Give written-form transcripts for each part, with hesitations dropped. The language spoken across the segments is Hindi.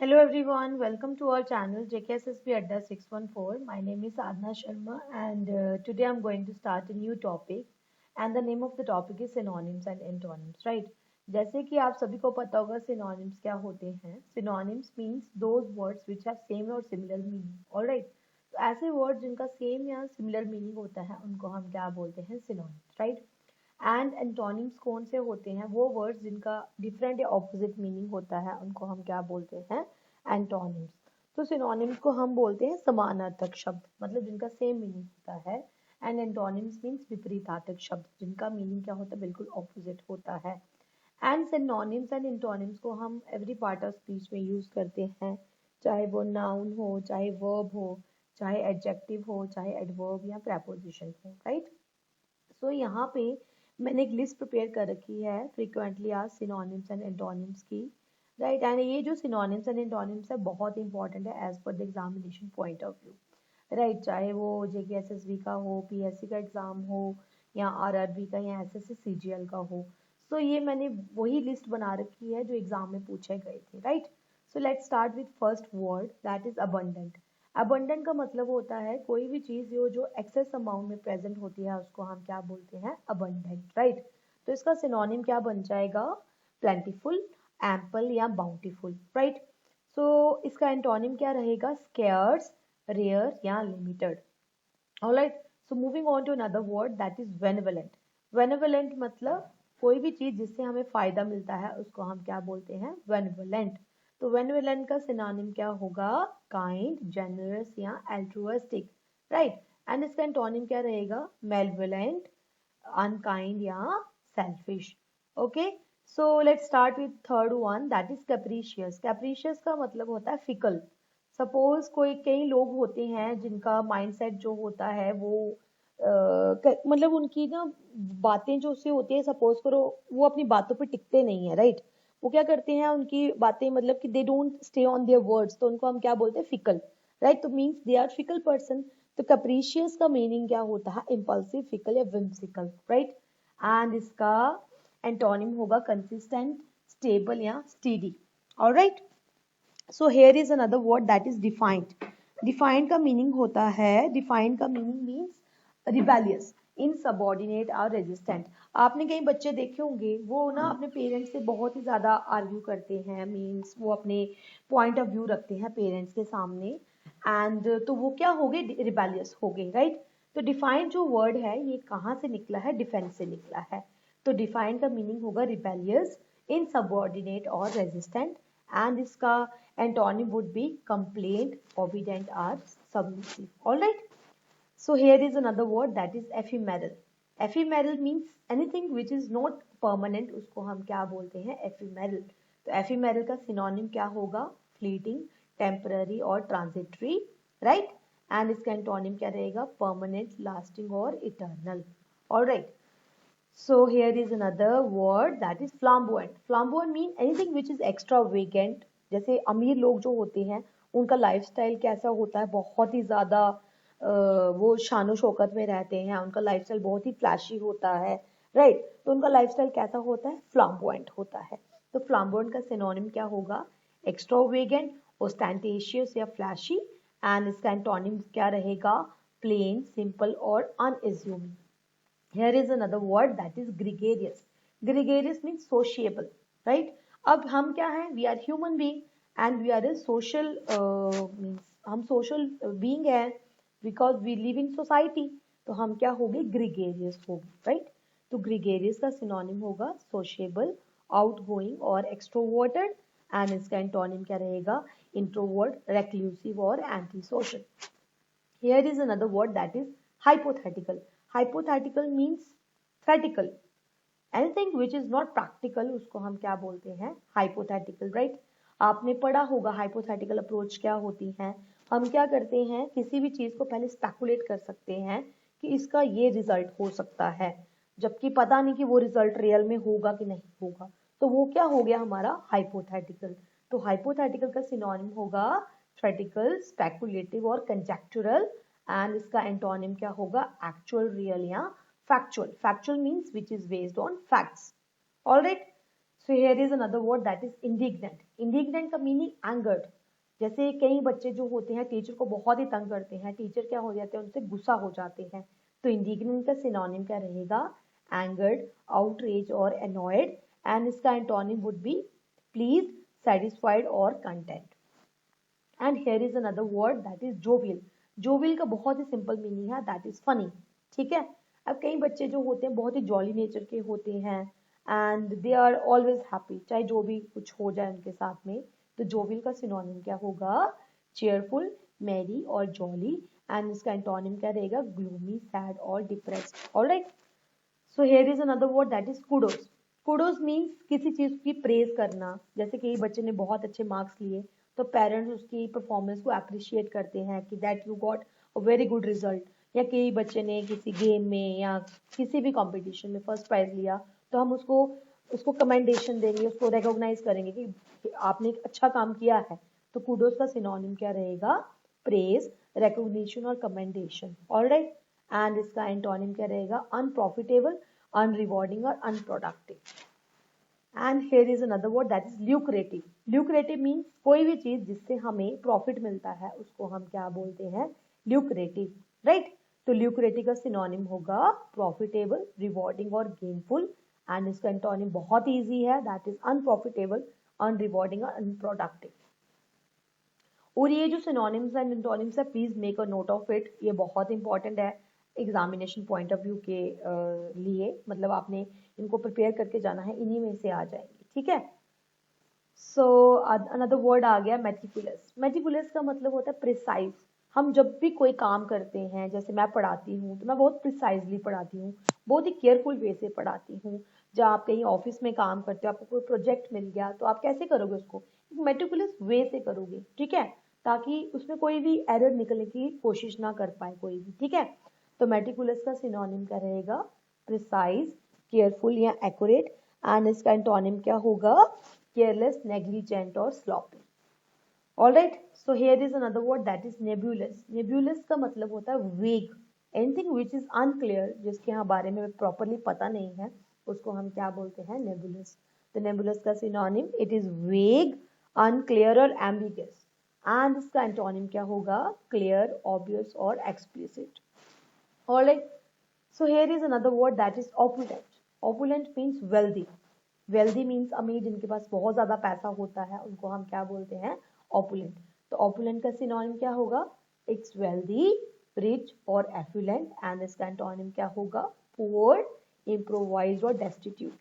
Hello everyone, welcome to our channel JKSSB Adda 614. My name is Sadhna Sharma and today I'm going to start a new topic and the name of the topic is synonyms and antonyms, right? जैसे कि आप सभी को पता होगा synonyms क्या होते हैं. Synonyms means those words which have same or similar meaning, alright? तो ऐसे words जिनका same या similar meaning होता है उनको हम क्या बोलते हैं synonyms, right? एंड एंटोनिम्स कौन से होते हैं? वो वर्ड्स जिनका डिफरेंट या ऑपोजिट मीनिंग होता है उनको हम क्या बोलते हैं? एंटोनिम्स. तो सिनोनिम्स को हम बोलते हैं समानार्थक शब्द, मतलब जिनका सेम मीनिंग होता है. एंड एंटोनिम्स मीन्स विपरीतार्थक शब्द, जिनका मीनिंग क्या होता है? बिल्कुल ऑपोजिट होता है. एंड सिनोनिम्स एंड एंटोनिम्स को हम एवरी पार्ट ऑफ स्पीच में यूज करते हैं, चाहे वो नाउन हो, चाहे वर्ब हो, चाहे एडजेक्टिव हो, चाहे एडवर्ब या प्रेपोजिशन हो, राइट? सो यहाँ पे मैंने एक लिस्ट प्रिपेयर कर रखी है frequently asked synonyms and antonyms की, राइट? एंड ये जो सिनोनिम्स एंड एंटोनिम्स है बहुत इंपॉर्टेंट है as per the examination point of view, right? चाहे वो जेकेएसएसबी का हो, पीएससी का एग्जाम हो, या आरआरबी का, या एसएससी सीजीएल का हो. सो ये मैंने वही लिस्ट बना रखी है जो एग्जाम में पूछे गए थे, right? So let's start with first word that is abundant. Abundant का मतलब होता है कोई भी चीज जो एक्सेस अमाउंट में प्रेजेंट होती है उसको हम क्या बोलते हैं? Abundant, right? तो इसका सिनोनिम क्या बन जाएगा? प्लेंटीफुल, एम्पल या बाउंटीफुल, राइट? सो इसका एंटोनिम क्या रहेगा? स्केर्स, रेयर या limited. Alright, so moving on to another word that is benevolent. Benevolent मतलब कोई भी चीज जिससे हमें फायदा मिलता है उसको हम क्या बोलते हैं? बेनेवलेंट. तो बेनेवलेंट का सिनोनिम क्या होगा? काइंड, जेनरस या एल्ट्रुइस्टिक, राइट? एंड इसका एंटोनिम क्या रहेगा? मेलेवोलेंट, अनकाइंड या selfish. Okay, so let's start with third one that is capricious. Capricious का मतलब होता है फिकल. सपोज कई लोग होते हैं जिनका माइंडसेट जो होता है वो मतलब उनकी ना बातें जो उससे होती है, सपोज करो वो अपनी बातों पे टिकते नहीं है, राइट? वो क्या करते हैं, उनकी बातें मतलब कि they don't stay on their words, तो उनको हम क्या बोलते हैं? Fickle, right? तो means they are fickle person. तो कैप्रिशियस का मीनिंग क्या होता है? इम्पल्सिव, फिकल या विम्सिकल, राइट? एंड इसका एंटोनिम होगा कंसिस्टेंट, स्टेबल या steady. Alright, so here is another word that is defined. Defined का मीनिंग होता है, डिफाइंड का मीनिंग मीन्स रिबेलियस, इनसबऑर्डिनेट और रेजिस्टेंट. आपने कई बच्चे देखे होंगे वो ना अपने पेरेंट्स से बहुत ही ज्यादा आर्ग्यू करते हैं, मीन्स वो अपने पॉइंट ऑफ व्यू रखते हैं पेरेंट्स के सामने, एंड तो वो क्या हो गए? रिबेलियस हो गए, राइट? तो डिफाइंड जो वर्ड है ये कहाँ से निकला है? डिफेंस से निकला है. तो डिफाइंड का मीनिंग होगा रिबेलियस, इनसबऑर्डिनेट और रेजिस्टेंट. एंड इसका antonym would be complaint, obedient or submissive. All right, so here is another word that is ephemeral. Ephemeral means anything which is not permanent, उसको हम क्या बोलते हैं? ephemeral. तो ephemeral का synonym क्या होगा? fleeting, temporary और transitory, right? and इसका antonym क्या रहेगा? permanent, lasting और eternal. all right, so here is another word that is flamboyant. Flamboyant mean anything which is extravagant. जैसे अमीर लोग जो होते हैं उनका लाइफस्टाइल कैसा होता है? बहुत ही ज्यादा वो शानो शौकत में रहते हैं, उनका लाइफस्टाइल बहुत ही फ्लैशी होता है, राइट? तो उनका लाइफस्टाइल कैसा होता है? फ्लाम्बोयंट होता है. तो फ्लाम्बोयंट का सिनोनिम क्या होगा? एक्स्ट्रावेगेंट, ओस्टेंटेशियस या फ्लैशी. एंड इसका एंटोनिम क्या रहेगा? प्लेन, सिंपल और अनएज्यूमिंग. Here is another word that is gregarious. Gregarious means sociable, right? अब हम क्या हैं? We are human being and we are a social means हम social being हैं because we live in society. तो हम क्या हो गए? Gregarious हो गए, right? तो gregarious का synonym होगा sociable, outgoing और extroverted. and इसका antonym क्या रहेगा? Introvert, reclusive और antisocial. Here is another word that is hypothetical. Hypothetical means theoretical. Anything which is not practical उसको हम क्या बोलते हैं? Hypothetical, right? आपने पढ़ा होगा hypothetical approach क्या होती है. हम क्या करते हैं? किसी भी चीज को पहले speculate कर सकते हैं कि इसका ये रिजल्ट हो सकता है, जबकि पता नहीं कि वो रिजल्ट रियल में होगा कि नहीं होगा. तो वो क्या हो गया हमारा? हाइपोथेटिकल. तो हाइपोथेटिकल का सिनोनिम होगा थ्योरेटिकल, स्पेकुलेटिव और कंजेक्चुरल. एंड इसका एंटोनिम क्या होगा? एक्चुअल, रियल या factual. Factual means which is based on facts. Alright, so here is another word that is indignant. Indignant का मीनिंग एंगर्ड। जैसे कई बच्चे जो होते हैं टीचर को बहुत ही तंग करते हैं, टीचर क्या हो जाते हैं, उनसे गुस्सा हो जाते हैं, तो इंडिग्नेंट का सिनोनिम क्या रहेगा, एंगर्ड, आउटरेज और एनॉयड, एंड इसका antonym would be please, satisfied और content. And here is another word that is jovial. Jovial का बहुत ही सिंपल मीनिंग है, दैट इज फनी। ठीक है, अब कई बच्चे जो होते हैं बहुत ही जॉली नेचर के होते हैं and they are always happy, चाहे जो भी कुछ हो जाए उनके साथ में, तो जोवियल का सिनोनिम क्या होगा, चेयरफुल, मैरी और जॉली, एंड इसका एंटोनिम क्या रहेगा, ग्लूमी, सैड और depressed. Alright, so here is another word that is kudos. Kudos means किसी चीज की प्रेज करना। जैसे कि बच्चे ने बहुत अच्छे मार्क्स लिए तो पेरेंट्स उसकी परफॉर्मेंस को अप्रिशिएट करते हैं कि that you got a very good result. या कई बच्चे ने किसी गेम में या किसी भी कंपटीशन में फर्स्ट प्राइज लिया तो हम उसको उसको कमेंडेशन देंगे, उसको रिकॉग्नाइज करेंगे कि आपने एक अच्छा काम किया है। तो कुडोस का सिनोनिम क्या रहेगा, प्रेज, रिकॉग्निशन और कमेंडेशन। ऑलराइट, एंड इसका एंटोनिम क्या रहेगा, अनप्रॉफिटेबल, अनरिवॉर्डिंग और unproductive. And here is another word that is lucrative. Lucrative means कोई भी चीज जिससे हमें प्रॉफिट मिलता है उसको हम क्या बोलते हैं, ल्यूक्रेटिव। राइट, तो ल्यूक्रेटिव का सिनोनिम होगा प्रॉफिटेबल, रिवॉर्डिंग और गेनफुल, एंड इसका एंटोनिम बहुत ईजी है, दैट इज अनप्रॉफिटेबल, अनरिवॉर्डिंग और अनप्रोडक्टिव। और ये जो सिनोनिम्स एंड एंटोनिम्स है, please make a note of it, ये बहुत इंपॉर्टेंट है एग्जामिनेशन पॉइंट ऑफ व्यू के लिए, मतलब आपने इनको प्रिपेयर करके जाना है, इन्हीं में से आ जाएंगे। ठीक है, सो अनदर वर्ड आ गया मेटिकुलस। मेटिकुलस का मतलब होता है प्रिसाइज। हम जब भी कोई काम करते हैं, जैसे मैं पढ़ाती हूँ तो मैं बहुत प्रिसाइजली पढ़ाती हूँ, बहुत ही केयरफुल वे से पढ़ाती हूँ। जब आप कहीं ऑफिस में काम करते हो, आपको कोई प्रोजेक्ट मिल गया तो आप कैसे करोगे उसको, मेटिकुलस वे से करोगे। ठीक है, ताकि उसमें कोई भी एरर निकलने की कोशिश ना कर पाए कोई भी। ठीक है, तो मेटिकुलस का सिनोनिम क्या रहेगा, प्रिसाइज, केयरफुल या एक्यूरेट, एंड इसका एंटोनिम क्या होगा, केयरलेस, नेग्लिजेंट और sloppy. Alright, so here is another word that is नेबुलस। नेबुलस का मतलब होता है वेग, एनीथिंग विच इज अनक्लियर, जिसके यहाँ बारे में प्रॉपरली पता नहीं है, उसको हम क्या बोलते हैं, नेबुलस। तो नेबुलस का सिनोनिम इट इज वेग, अनक्लियर और एम्बिगस, एंड इसका एंटोनिम क्या होगा, क्लियर, ऑब्वियस और explicit. Alright, so here is another word that is opulent. Opulent means wealthy. Wealthy means अमीर, जिनके पास बहुत ज्यादा पैसा होता है उनको हम क्या बोलते हैं, opulent। तो opulent का सिनोनिम क्या होगा, it's wealthy, rich और affluent, and इसका एंटोनिम क्या होगा, poor, improvised और destitute।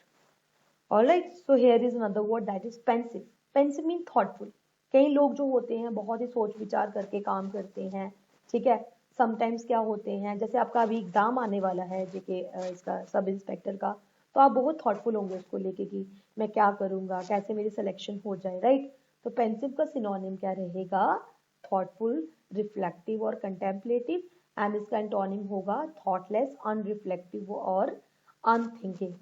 Alright, so here is another word that is pensive. Pensive means thoughtful. कई लोग जो होते हैं बहुत ही सोच विचार करके काम करते हैं। ठीक है, समटाइम्स क्या होते हैं, जैसे आपका अभी एग्जाम आने वाला है जेके इसका सब इंस्पेक्टर का, तो आप बहुत थॉटफुल होंगे उसको लेके कि मैं क्या करूंगा, कैसे मेरी सिलेक्शन हो जाए। राइट, तो पेंसिव का सिनोनिम क्या रहेगा, थॉटफुल, रिफ्लेक्टिव और कंटेम्पलेटिव, एंड इसका एंटोनिम होगा थॉटलेस, अनरिफ्लेक्टिव और अनथिंकिंग।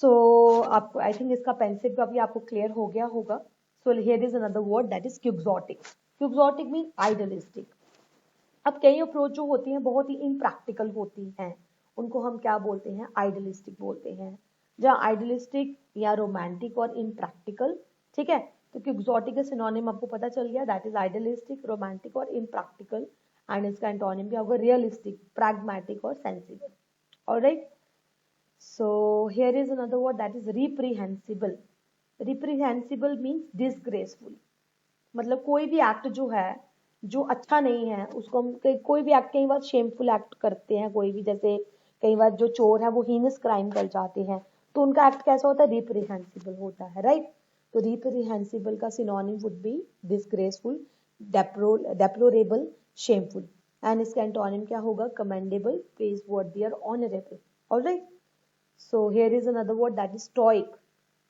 सो आपको आई थिंक इसका पेंसिव का भी आपको क्लियर हो गया होगा। So here is another word that is quixotic. Quixotic mean idealistic. अब कई अप्रोच जो होती हैं बहुत ही इनप्रैक्टिकल होती हैं, उनको हम क्या बोलते हैं, आइडियलिस्टिक बोलते हैं। जहाँ आइडियलिस्टिक या रोमांटिक और इनप्रैक्टिकल। ठीक है, तो क्यूक्सोटिक का सिनोनिम आपको पता चल गया, दैट इज आइडियलिस्टिक, रोमांटिक और इनप्रैक्टिकल, एंड इसका एंटोनिम क्या होगा, रियलिस्टिक, प्रैग्मेटिक और sensible. Alright, so here is another word that is reprehensible. reprehensible means disgraceful। मतलब कोई भी एक्ट जो है जो अच्छा नहीं है उसको हम कोई भी एक्ट, कई बार शेमफुल एक्ट करते हैं कोई भी, जैसे कई बार जो चोर है वो हीनस क्राइम कर जाते हैं, तो उनका एक्ट कैसा होता है, रिप्रीहेंसिबल होता है। राइट, तो रिप्रीहेंसिबल का synonym would be disgraceful, deplorable, shameful, and इसका एंटोनिम क्या होगा, कमेंडेबल, प्रेजवर्दी और honourable. Alright, so here is another word that is stoic.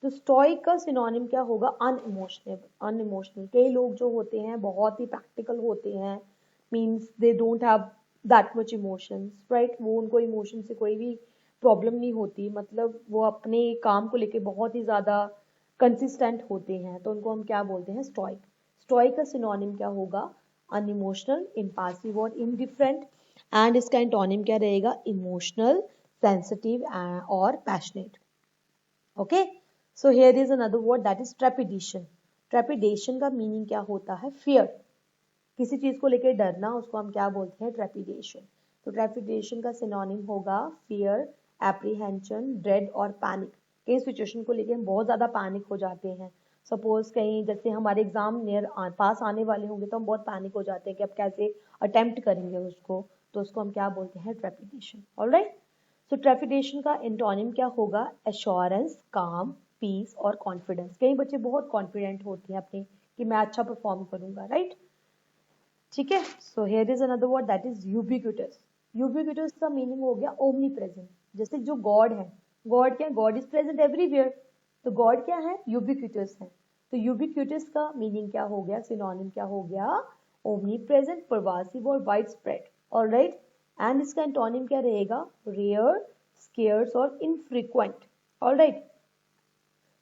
तो स्टोइक का सिनोनिम क्या होगा, अनइमोशनल। अनइमोशनल, कई लोग जो होते हैं बहुत ही प्रैक्टिकल होते हैं, means they don't have that much emotions. Right, वो उनको इमोशन से कोई भी प्रॉब्लम नहीं होती, मतलब वो अपने काम को लेके बहुत ही ज्यादा कंसिस्टेंट होते हैं, तो उनको हम क्या बोलते हैं, स्टोइक। स्टोइक का सिनोनिम क्या होगा, अनइमोशनल, इम्पासिव और इनडिफरेंट, एंड इसका एंटोनिम क्या रहेगा, इमोशनल, सेंसिटिव और passionate. Okay, so here is another word that is trepidation. Trepidation का मीनिंग क्या होता है? फियर, किसी चीज को लेकर डरना, उसको हम क्या बोलते हैं? ट्रेपिडेशन। तो ट्रेपिडेशन का सिनोनिम होगा फियर, एप्रीहेंशन, ड्रेड और पैनिक। कई सिचुएशन को लेकर हम बहुत ज्यादा पैनिक हो जाते हैं। सपोज कहीं जैसे हमारे एग्जाम नियर पास आने वाले होंगे तो हम बहुत पैनिक हो जाते हैं कि अब कैसे अटेम्प्ट करेंगे उसको, तो उसको हम क्या बोलते हैं? ट्रेपिडेशन। ऑलराइट, सो ट्रेपिडेशन का एंटोनिम क्या होगा? एश्योरेंस, काम, पीस और कॉन्फिडेंस। कई बच्चे बहुत कॉन्फिडेंट होते हैं अपने कि मैं अच्छा परफॉर्म करूंगा, राइट? ठीक है, so here is another word that is ubiquitous. Ubiquitous का मीनिंग हो गया ओमनी प्रेजेंट। जैसे जो गॉड है, गॉड क्या? God is present everywhere. तो गॉड क्या है? यूबिक्विटस है। तो यूबिक्विटस का मीनिंग क्या हो गया? सिनोनिम क्या हो गया? ओमनी प्रेजेंट, परवासिव और वाइड स्प्रेड। ऑलराइट, एंड इसका एंटोनिम क्या रहेगा? रेयर, स्केयर्स और infrequent. Alright,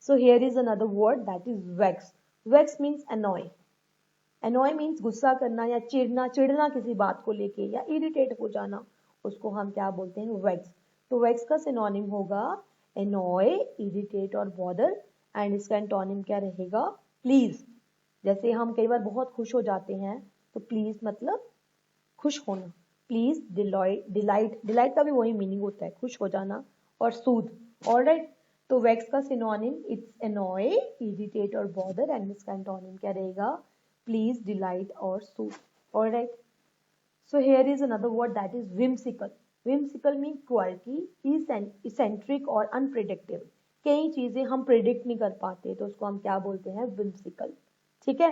so here is another word that is vex. Vex means annoy. Annoy means गुस्सा करना या चिढ़ना, चिढ़ना किसी बात को लेके या इरिटेट हो जाना, उसको हम क्या बोलते हैं? वेक्स। तो वेक्स का सिनोनिम होगा annoy, irritate और bother, एंड इसका एंटोनिम क्या रहेगा? प्लीज। जैसे हम कई बार बहुत खुश हो जाते हैं तो प्लीज मतलब खुश होना। प्लीज डिलाइट, डिलाइट, डिलाइट का भी वही मीनिंग होता है, खुश हो जाना और सूद। ऑलराइट, तो वेक्स का सिनोनिम इट्स एनॉय, इरिटेट और बॉदर, एंड इसका एंटोनिम क्या रहेगा? प्लीज, डिलाइट और soothe. Alright, so here is another word that is whimsical. Whimsical mean quirky, eccentric और अनप्रिडिक्टेबल। कई चीजें हम प्रिडिक्ट नहीं कर पाते तो उसको हम क्या बोलते हैं? विम्सिकल। ठीक है,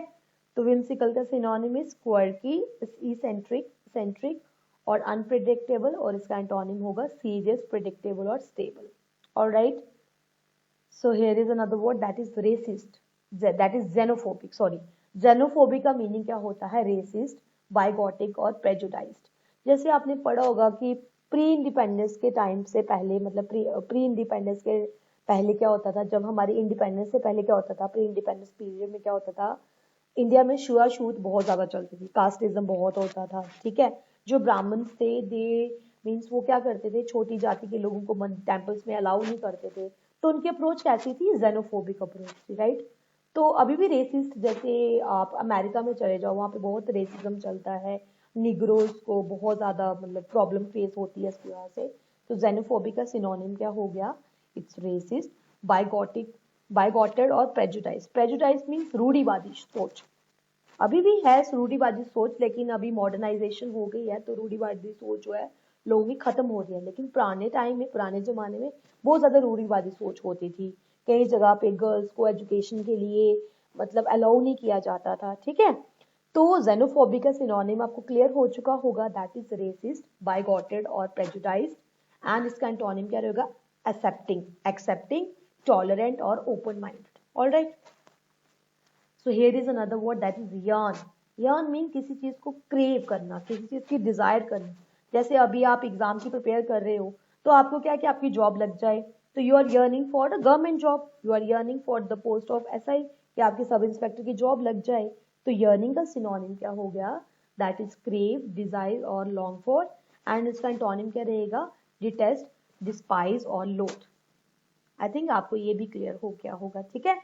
तो विम्सिकल का synonym is quirky, eccentric, centric और अनप्रिडिक्टेबल, और इसका एंटोनिम होगा सीरियस, प्रिडिक्टेबल और stable. Alright, so here is another word that is racist, that is xenophobic, sorry। xenophobic का मीनिंग क्या होता है? रेसिस्ट, बाइगोटिक और प्रेजुडाइज्ड। जैसे आपने पढ़ा होगा कि प्री इंडिपेंडेंस के टाइम से पहले, मतलब प्री इंडिपेंडेंस के पहले क्या होता था? जब हमारी इंडिपेंडेंस से पहले क्या होता था? प्री इंडिपेंडेंस पीरियड में क्या होता था? इंडिया में छुआछूत बहुत ज्यादा चलती थी, कास्टिज्म बहुत होता था। ठीक है, जो ब्राह्मण थे दे मीन्स वो क्या करते थे? छोटी जाति के लोगों को टेम्पल्स में अलाउ नहीं करते थे। तो उनकी अप्रोच कैसी थी? जेनोफोबिक अप्रोच थी, राइट? तो अभी भी रेसिस्ट, जैसे आप अमेरिका में चले जाओ, वहाँ पे बहुत रेसिज्म चलता है, निग्रोज को बहुत ज्यादा मतलब प्रॉब्लम फेस होती है इस वजह से। तो जेनोफोबिक का सिनोनिम क्या हो गया? इट्स रेसिस्ट, बाइगोटिक, बाइगोटेड और प्रेजुडाइज। प्रेजुडाइज मीन्स रूढ़िवादी सोच। अभी भी है रूढ़िवादी सोच, लेकिन अभी मॉडर्नाइजेशन हो गई है तो रूढ़िवादी सोच जो है लोगों की खत्म हो रही है। लेकिन पुराने टाइम में, पुराने जमाने में बहुत ज्यादा रूढ़िवादी सोच होती थी। कई जगह पे गर्ल्स को एजुकेशन के लिए मतलब अलाउ नहीं किया जाता था। ठीक है, तो जेनोफोबिक का सिनोनिम आपको क्लियर हो चुका होगा, दैट इज रेसिस्ट, बाइगॉटेड और प्रेजुडाइज्ड, एंड इसका एंटोनिम क्या रहेगा? एक्सेप्टिंग, एक्सेप्टिंग, टॉलरेंट और open minded. Alright, so here is another word that is yearn. Yearn mean किसी चीज को क्रेव करना, किसी चीज की डिजायर करना। जैसे अभी आप एग्जाम की प्रिपेयर कर रहे हो तो आपको क्या है कि आपकी जॉब लग जाए, तो you are yearning for the government job, you are yearning for the post of SI, कि आपके सब इंस्पेक्टर की जॉब लग जाए। तो यर्निंग का सिनोनिम क्या हो गया? दैट इज क्रेव, डिजायर और लॉन्ग फॉर, एंड इसका एंटोनिम क्या रहेगा? डिटेस्ट, डिस्पाइज और लोथ। आई थिंक आपको ये भी क्लियर हो गया होगा। ठीक है,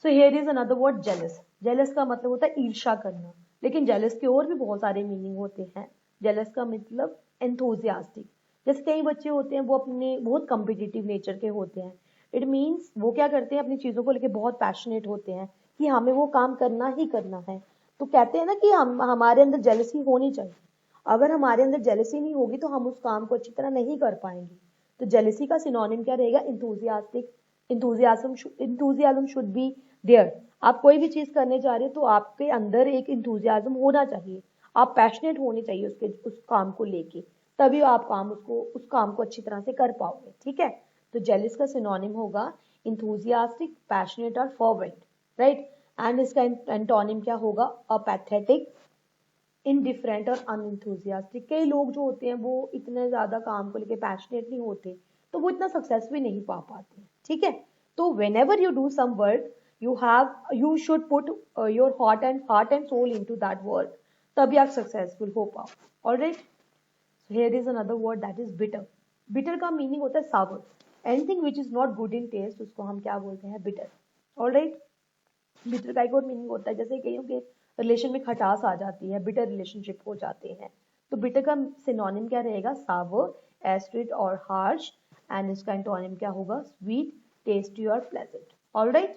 so here is another word jealous. Jealous का मतलब होता है ईर्ष्या करना, लेकिन जेलस के और भी बहुत सारे मीनिंग होते हैं। जेलस का मतलब एंथुजियास्टिक। जैसे कई बच्चे होते हैं वो अपने बहुत कम्पिटिटिव नेचर के होते हैं। इट मीन्स वो क्या करते हैं? अपनी चीजों को लेकर बहुत पैशनेट होते हैं कि हमें वो काम करना ही करना है। तो कहते हैं ना कि हमारे अंदर जेलसी होनी चाहिए। अगर हमारे अंदर जेलसी नहीं होगी तो हम उस काम को अच्छी तरह नहीं कर पाएंगे। तो जेलसी का सिनोनिम क्या रहेगा? Enthusiastic. Enthusiasm should be there. आप कोई भी चीज करने जा रहे हो तो आपके अंदर एक इंथुजियाज्म होना चाहिए, आप पैशनेट होने चाहिए उस काम को लेके, तभी आप उस काम को अच्छी तरह से कर पाओगे। ठीक है, तो जेलिस का सिनोनिम होगा इंथुजियास्टिक, पैशनेट और फर्वेंट, राइट? एंड इसका एंटोनिम क्या होगा? अपैथेटिक, इनडिफरेंट और अनइंथुजियास्टिक। कई लोग जो होते हैं वो इतने ज्यादा काम को लेके पैशनेट नहीं होते तो वो इतना सक्सेस भी नहीं पा पाते। ठीक है, तो whenever you do some work, you should put your heart and soul into that work, तभी आप सक्सेसफुल हो पाओ। Alright, here is another word that is bitter। bitter का मीनिंग होता है sour. Anything which is not good in taste उसको हम क्या बोलते हैं, बिटर। ऑलराइट, बिटर का एक और मीनिंग होता है, जैसे कहीं के रिलेशन में खटास आ जाती है, बिटर रिलेशनशिप हो जाते हैं, तो बिटर का सिनोनिम क्या रहेगा, सावर, एसिड और हार्श, एंड इसका एंटोनिम क्या होगा, स्वीट, टेस्टी और pleasant. Alright,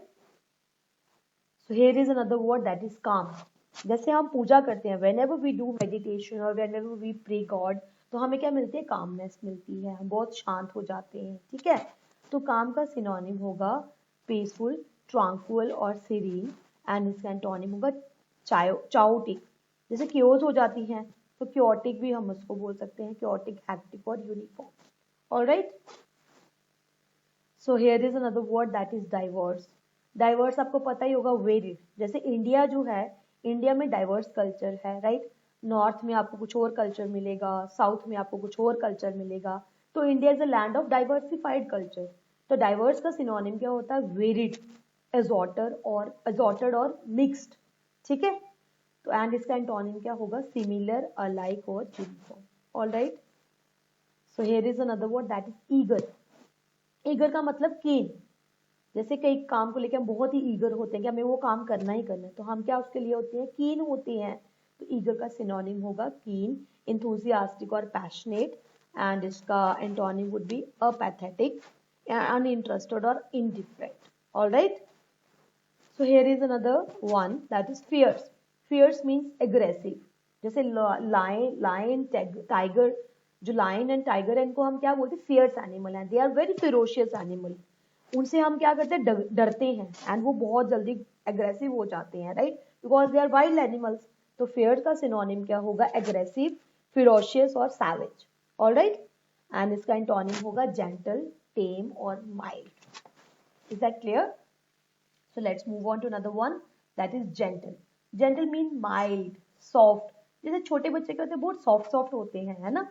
so here is another word that is calm. जैसे हम पूजा करते हैं, whenever we do meditation और whenever we pray God, तो हमें क्या मिलती है, कामनेस मिलती है, हम बहुत शांत हो जाते हैं, ठीक है। तो काम का सिनोनिम होगा पीसफुल, ट्रांक्विल और सीरीन, एंड इसका एंटोनिम होगा चाओटिक। जैसे क्योज हो जाती हैं तो क्योटिक भी हम उसको बोल सकते हैं, क्योटिक, हैक्टिक और uniform. Alright, so here is another word that is diverse. Diverse आपको पता ही होगा, वेरिड। जैसे इंडिया जो है, इंडिया में डाइवर्स कल्चर है, राइट। नॉर्थ में आपको कुछ और कल्चर मिलेगा, साउथ में आपको कुछ और कल्चर मिलेगा, तो India is a land of diversified culture. तो डाइवर्स का सिनोनिम क्या होता है, वेरिड, एजॉर्टेड और मिक्स्ड, ठीक है। तो एंड इसका एंटोनिम क्या होगा, सिमिलर, अलाइक और uniform. Alright, so here is another word that is eager. Eager का मतलब कीन। जैसे कई काम को लेकर हम बहुत ही ईगर होते हैं कि हमें वो काम करना ही करना है, तो हम क्या उसके लिए होते हैं, कीन होते हैं। तो ईगर का सिनोनिम होगा कीन, इंथुजियास्टिक और पैशनेट, एंड इसका antonym would be apathetic, uninterested और indifferent. Alright, so here is another one that is fierce. Fierce means aggressive. जैसे लायन, टाइगर, जो लायन एंड टाइगर है, इनको हम क्या बोलते हैं, फियर्स एनिमल हैं, they are very ferocious animal. उनसे हम क्या करते हैं, डरते हैं, एंड वो बहुत जल्दी एग्रेसिव हो जाते हैं, right, because they are wild animals. तो फियर का सिनोनिम क्या होगा, एग्रेसिव, फिरोशियस और सैवेज। ऑलराइट, एंड इसका एंटोनिम होगा जेंटल, टेम और mild. Is that clear? So let's move on to another one that is gentle. Gentle mean mild, soft. जैसे छोटे बच्चे क्या होते हैं, बहुत सॉफ्ट होते हैं, है ना,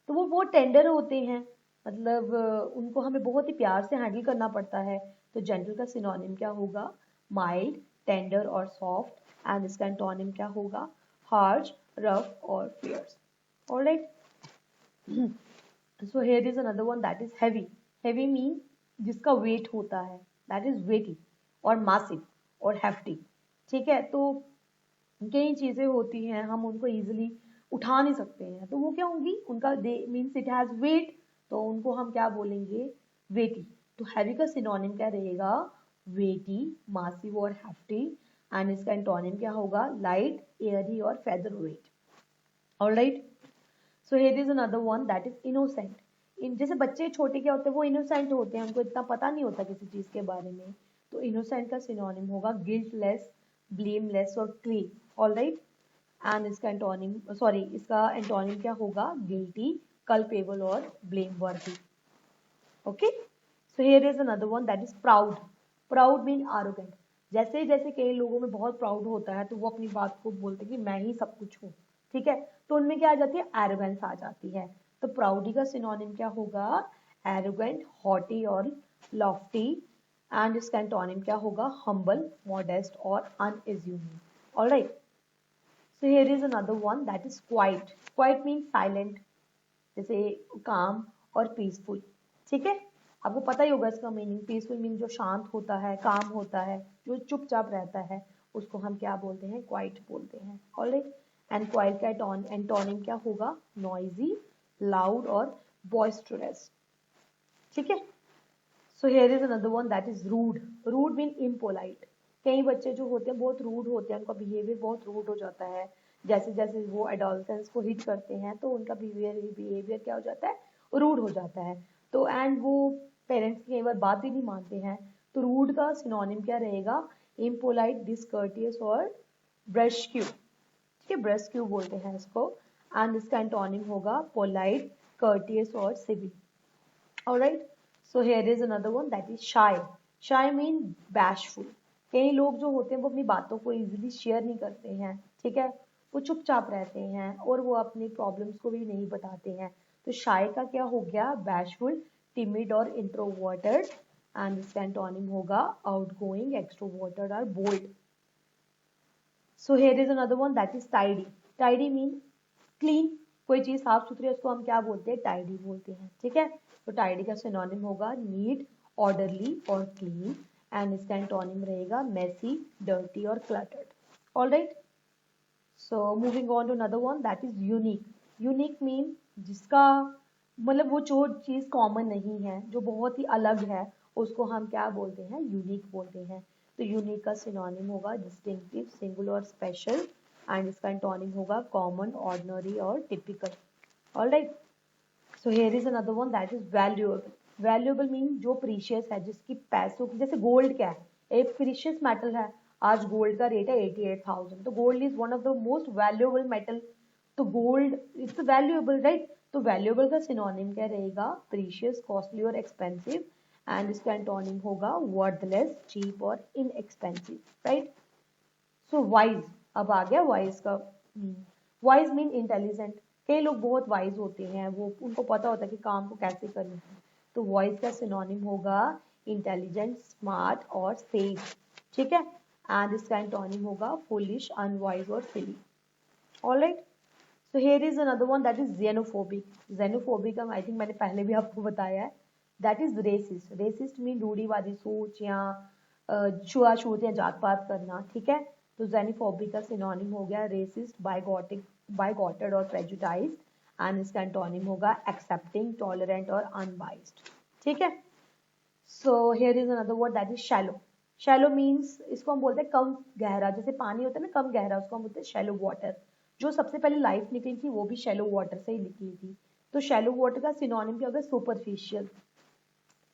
तो वो बहुत टेंडर होते हैं, मतलब उनको हमें बहुत ही प्यार से हैंडल करना पड़ता है। तो जेंटल का सिनोनिम क्या होगा, माइल्ड, टेंडर और सॉफ्ट, एंड इसका एंटोनिम क्या होगा, हार्श, रफ और fierce. Alright, so here is another one that is heavy. Heavy mean जिसका वेट होता है, दैट इज वेटी और मासिव और हेफ्टी, ठीक है। तो कई चीजें होती हैं हम उनको इजीली उठा नहीं सकते हैं, तो वो क्या होंगी, उनका मीन्स इट हैज वेट, तो उनको हम क्या बोलेंगे, वेटी। तो हैवी का सिनोनिम क्या रहेगा, वेटी, मासिव और हेफ्टी, एंड इसका एंटोनिम क्या होगा, लाइट, एयरी और feather wait. Alright, so here is another one that is innocent. जैसे बच्चे छोटे क्या होते हैं, वो इनोसेंट होते हैं, उनको इतना पता नहीं होता किसी चीज के बारे में। तो इनोसेंट का सिनोनिम होगा गिल्टलेस, ब्लेमलेस और क्लीन। ऑलराइट, एंड इसका एंटोनिम, सॉरी, इसका एंटोनिम क्या होगा, गिल्टी, कल्पेबल और blameworthy. Okay, so here is another one that is proud. Proud mean arrogant. जैसे जैसे कई लोगों में बहुत प्राउड होता है, तो वो अपनी बात को बोलते हैं कि मैं ही सब कुछ हूँ, ठीक है, तो उनमें क्या आ जाती है, एरोगेंस आ जाती है। तो प्राउडी का सिनोनिम क्या होगा, एरोगेंट, हॉटी और लॉफ्टी, एंड इसका एंटोनिम क्या होगा, हम्बल, मॉडेस्ट और unassuming. Alright, so here is another one that is quiet. Quiet mean silent, जैसे काम और पीसफुल, ठीक है। आपको पता ही होगा इसका मीनिंग, पीसफुल मीन जो शांत होता है, काम होता है, जो चुपचाप रहता है, उसको हम क्या बोलते हैं, क्वाइट बोलते हैं। ऑलराइट, एंड क्वाइट का एंटोनिम क्या होगा, नॉइजी, लाउड और बॉइस्टरस, ठीक है। So here is another one that is rude. Rude mean impolite. कई बच्चे जो होते हैं बहुत रूड होते हैं, उनका बिहेवियर बहुत रूड हो जाता है। जैसे जैसे वो एडोलसेंस को हिट करते हैं, तो उनका बिहेवियर क्या हो जाता है, रूड हो जाता है। तो एंड वो पेरेंट्स की कई बार बात भी नहीं मानते हैं। तो रूड का सिनोनिम क्या रहेगा, इम्पोलाइट, डिसकर्टियस और ब्रशक्यू, ठीक है, ब्रशक्यू बोलते हैं इसको, एंड इसका एंटोनिम होगा पोलाइट, कर्टियस और civil. Alright, so here is another one that is shy. Shy mean bashful. कई लोग जो होते हैं वो अपनी बातों को इजीली शेयर नहीं करते हैं, ठीक है, वो चुपचाप रहते हैं और वो अपनी प्रॉब्लम्स को भी नहीं बताते हैं। तो शाय का क्या हो गया, बैशफुल, टिमिड और इंट्रोवर्टेड, एंड इसका एंटोनिम होगा आउटगोइंग, एक्सट्रोवर्टेड और bold. So here is another one that is tidy. Tidy means clean, कोई चीज साफ सुथरी है उसको हम क्या बोलते हैं, टाइडी बोलते हैं, ठीक है। तो टाइडी का सिनोनिम होगा नीट, ऑर्डरली और क्लीन, एंड इसका एंटोनिम रहेगा मेसी, डर्टी और cluttered. Alright, so moving on to another one that is unique. Unique mean जिसका मतलब वो जो चीज कॉमन नहीं है, जो बहुत ही अलग है, उसको हम क्या बोलते हैं, यूनिक बोलते हैं। तो यूनिक का सिनोनिम होगा डिस्टिंक्टिव, सिंगुलर और स्पेशल, एंड इसका एंटोनिम होगा कॉमन, ऑर्डिनरी और typical. Alright, so here is another one that is valuable. Valuable mean जो प्रीशियस है, जिसकी पैसों की, जैसे गोल्ड क्या है, एक प्रीशियस मेटल है। आज गोल्ड का रेट है 88,000, तो gold is one of the most valuable metal. तो गोल्ड इट्स वैल्यूएबल, राइट। तो वैल्यूएबल का सिनोनिम क्या रहेगा, प्रीशियस, कॉस्टली और एक्सपेंसिव, एंड इसका एंटोनिम होगा वर्थलेस, चीप और इनएक्सपेंसिव, राइट। सो वाइज, अब आ गया वाइज का मीन। Wise mean intelligent. कई लोग बहुत वाइज होते हैं, वो उनको पता होता है कि काम को कैसे करना है। तो वाइज का सिनोनिम होगा इंटेलिजेंट, स्मार्ट और सेफ, ठीक है। एंड इसका एंटोनिम होगा फुलिश, अनवाइज और silly. Alright, so here is another one that is xenophobic। xenophobic I think मैंने पहले भी आपको बताया है। That is racist. Racist mean रूढ़िवादी सोच या छुआछूत या जात पात करना, ठीक है। तो xenophobic का सिनोनिम हो गया रेसिस्ट, बाइगॉटेड और प्रेजुडाइज्ड, एंड इसका एंटोनिम होगा एक्सेप्टिंग, टॉलरेंट और अनबाइस्ड, ठीक है। So here is another word that is shallow. Shallow means, इसको हम बोलते हैं कम गहरा, जैसे पानी होता है ना कम गहरा, उसको हम बोलते हैं शैलो वाटर। जो सबसे पहले लाइफ निकली थी वो भी शैलो वाटर से ही निकली थी। तो शैलो वाटर का सिनोनिम क्या होगा, सुपरफिशियल,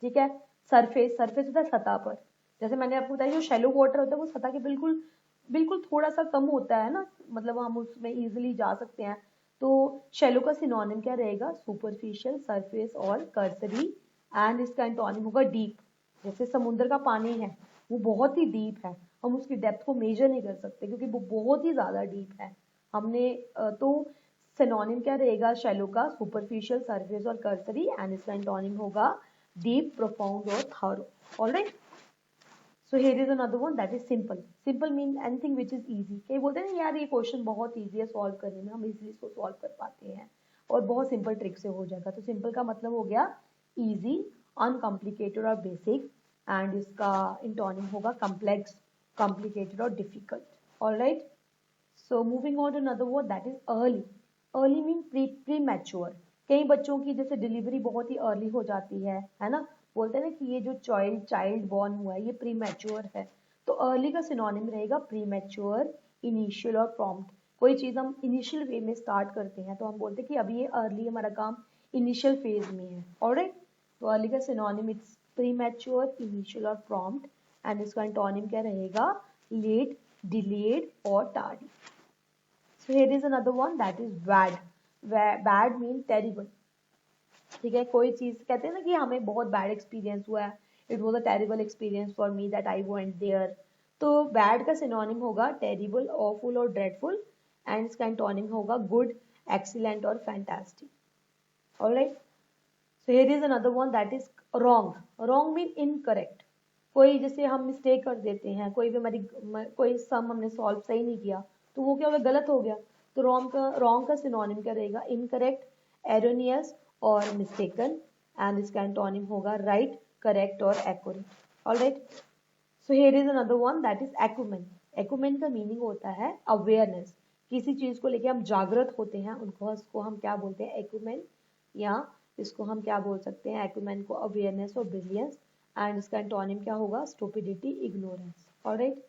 ठीक है। सरफेस, सरफेस होता है सतह पर। जैसे मैंने आपको बताया जो शैलो वाटर होता है वो सतह के बिल्कुल बिल्कुल थोड़ा सा कम होता है ना, मतलब हम उसमें इजीली जा सकते हैं। तो शैलो का सिनोनिम क्या रहेगा, सुपरफिशियल, सरफेस और कर्सरी, एंड इसका एंटोनिम होगा डीप। जैसे समुद्र का पानी है वो बहुत ही डीप है, हम उसकी डेप्थ को मेजर नहीं कर सकते क्योंकि वो बहुत ही ज्यादा डीप है। हमने तो सिनोनिम क्या रहेगा शैलो का, सुपरफिशियल, सरफेस और कर्सरी, एंड इसका एंटोनिम होगा डीप, प्रोफाउंड और thorough. Alright, so here is another one that is simple. Simple mean anything which is easy. कई बोलते हैं ना यार ये क्वेश्चन बहुत इजी है सॉल्व करने में, हम इजीली इसको सॉल्व कर पाते हैं और बहुत सिंपल ट्रिक से हो जाएगा। तो सिंपल का मतलब हो गया इजी, अनकॉम्प्लिकेटेड और बेसिक, एंड इसका इंटोनिम होगा कॉम्प्लेक्स, कॉम्प्लिकेटेड और difficult. Alright, so moving on to another word that is early. Early mean premature. कई बच्चों की जैसे डिलीवरी बहुत ही अर्ली हो जाती है ना, बोलते हैं ना कि ये जो चाइल्ड बॉर्न हुआ है ये प्री मैच्योर है। तो अर्ली का सिनोनिम रहेगा प्री मैच्योर, इनिशियल और प्रॉम्प्ट। कोई चीज हम इनिशियल वे में स्टार्ट करते हैं तो हम बोलते हैं कि अभी ये अर्ली, हमारा काम इनिशियल फेज में है। ऑलराइट, तो अर्ली का synonym it's pre mature, initial और प्रॉम्प्ट, एंड इसका एंटोनिम क्या रहेगा, लेट, डिलेड और tardy. So here is another one that is bad. Bad mean terrible. ठीक है, कोई चीज कहते हैं ना कि हमें बहुत बैड एक्सपीरियंस हुआ है, it was a terrible experience for me that I went there. तो बैड का सिनोनिम होगा टेरिबल, ऑफुल और ड्रेडफुल, एंड इसका एंटोनिम होगा गुड, एक्सीलेंट और fantastic. Alright, so here is another one that is wrong. Wrong mean incorrect. कोई जैसे हम मिस्टेक कर देते हैं, कोई भी हमारी कोई सम हमने सॉल्व सही नहीं किया तो वो क्या हो गया, गलत हो गया। तो रॉन्ग का सिनोनिम क्या रहेगा, इनकरेक्ट, एरोनियस और मिस्टेकन, एंड इसका एंटोनिम होगा राइट, करेक्ट और accurate. Alright, so here is another one that is acumen. Acumen का मीनिंग होता है अवेयरनेस। किसी चीज को लेके हम जागृत होते हैं उसको हम क्या बोलते हैं, एक्यूमेन, या इसको हम क्या बोल सकते हैं, एक्यूमेन को अवेयरनेस और ब्रिलियंस, एंड इसका एंटोनिम क्या होगा, stupidity, ignorance. Alright,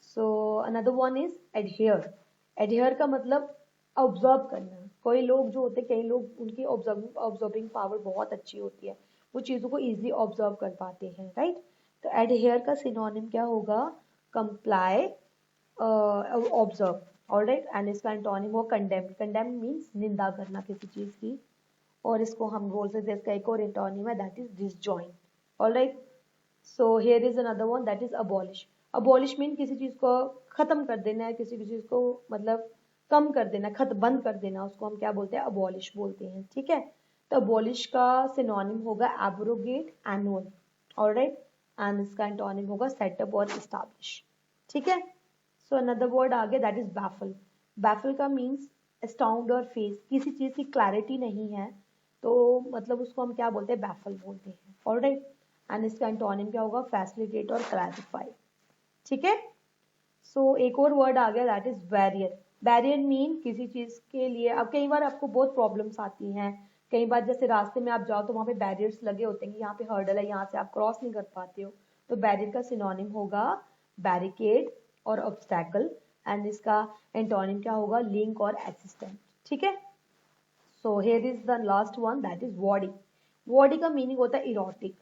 so another one is adhere. Adhere का मतलब ऑब्जर्व करना। कोई लोग जो होते हैं, कई लोग उनकी ऑब्जर्विंग पावर बहुत अच्छी होती है, वो चीजों को इजीली ऑब्जर्व कर पाते हैं, राइट। तो एडहेयर का सिनोनिम क्या होगा, कंप्लाई, ऑब्जर्व। ऑलराइट, एंड इसका एंटोनिम हो कंडेम। कंडेम मीन्स निंदा करना किसी चीज की, और इसको हम बोल सकते हैं, इसका एक और एंटोनिम है that is disjoint. Alright, so here is another one that is abolish. Abolish mean किसी चीज को खत्म कर देना है, किसी भी चीज को मतलब कम कर देना, बंद कर देना, उसको हम क्या बोलते हैं, अबॉलिश बोलते हैं, ठीक है। तो अबॉलिश का सिनोनिम होगा एब्रोगेट, एनुअल। ऑलराइट, एंड इसका एंटोनिम होगा सेटअप और इस्टैब्लिश, ठीक है। सो अनदर वर्ड आ गया दैट इज बैफल। बैफल का मीन्स astound और फेज, किसी चीज की क्लैरिटी नहीं है तो मतलब उसको हम क्या बोलते हैं, बैफल बोलते हैं। ऑलराइट, एंड इसका एंटोनिम क्या होगा, फैसिलिटेट और क्लैरिफाई। ठीक है, सो एक और वर्ड आ गया, that is barrier. Barrier mean किसी चीज के लिए, अब कई बार आपको बहुत प्रॉब्लम्स आती हैं, कई बार जैसे रास्ते में आप जाओ तो वहां पे बैरियर्स लगे होते हैं, यहाँ पे हर्डल है, यहाँ से आप क्रॉस नहीं कर पाते हो, तो बैरियर का सिनोनिम होगा बैरिकेड और ऑब्स्टैकल, एंड इसका एंटोनिम क्या होगा, लिंक और असिस्टेंट। ठीक है, so here is the last one, that is body. Body का मीनिंग होता है इरोटिक।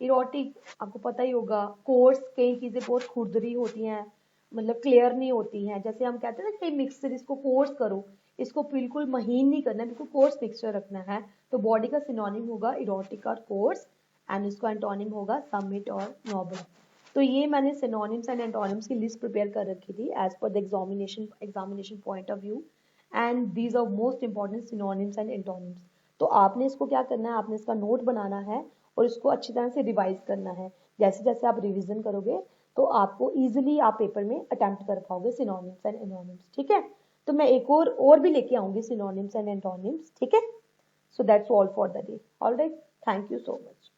इरोटिक आपको पता ही होगा, कोर्स, कई चीजें बहुत खुरदरी होती हैं, मतलब क्लियर नहीं होती हैं, जैसे हम कहते हैं ना कि मिक्सचर इसको कोर्स करो, इसको बिल्कुल महीन नहीं करना है, बिल्कुल कोर्स मिक्सचर रखना है, तो बॉडी का सिनोनिम होगा इरोटिक और कोर्स, एंड इसका एंटोनिम होगा समिट और नोबल। तो ये मैंने सिनोनिम्स एंड एंटोनिम्स की लिस्ट प्रिपेयर कर रखी थी as per the examination point of view, and these are most important synonyms and antonyms. तो आपने इसको क्या करना है, आपने इसका नोट बनाना है और इसको अच्छी तरह से रिवाइज करना है। जैसे जैसे आप रिवीजन करोगे तो आपको इजीली आप पेपर में अटेम्प्ट कर पाओगे सिनोनिम्स एंड एंटोनिम्स। ठीक है, तो मैं एक और भी लेके आऊंगी सिनोनिम्स एंड एंटोनिम्स। ठीक है, so that's all for the day. Alright, thank you so much.